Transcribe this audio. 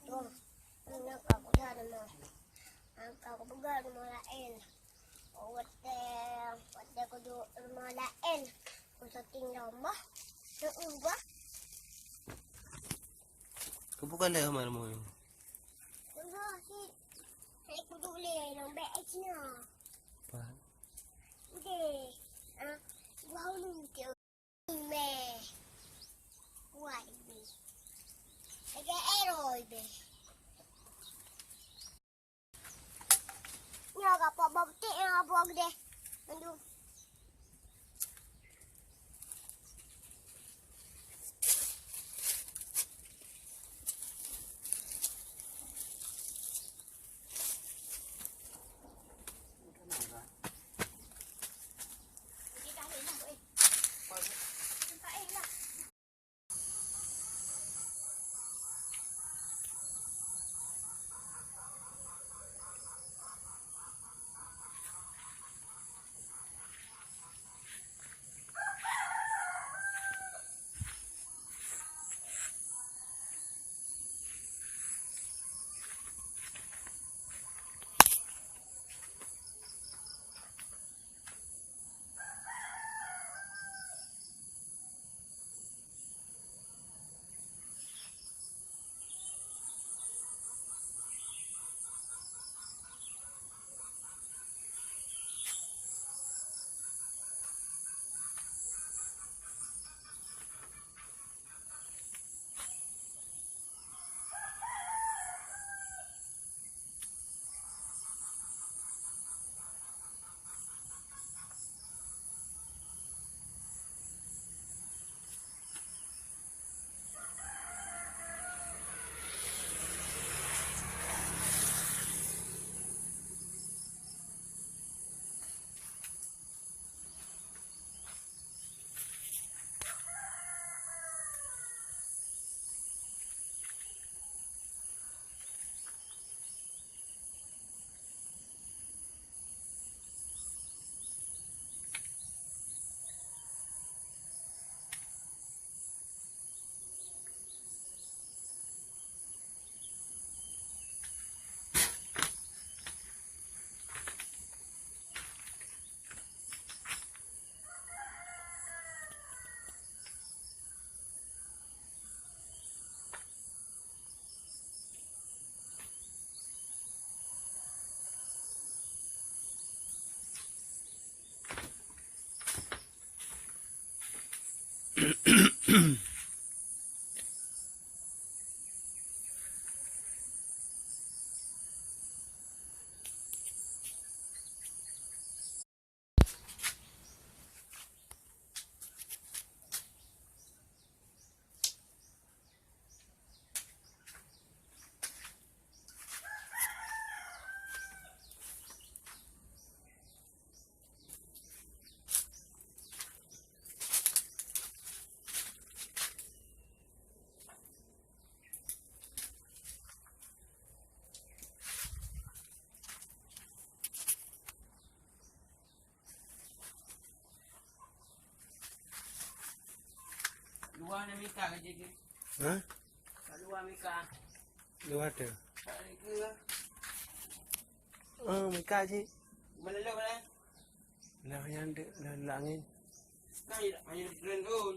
Tuh, nagkakudahan mo. Ang kakubugan mo lain. O wate ko do mo lain. Kung sa tingnan mo, yung ba? Kabukan na yung mo yun. Yung ba, ay ko duli, ng bex na. Pa? Hindi. Wow, nung me. Why, be? Nag-aeroy, be. Nga po, babti nga buwag de. Nandun. Luwa na may ka, Jiggy. Ha? Luwa may ka. Luwa tu. Ay, ka. Oh, may kaji. Malala, wala. Lah yang de, lah langit. Nah, ayo di doon.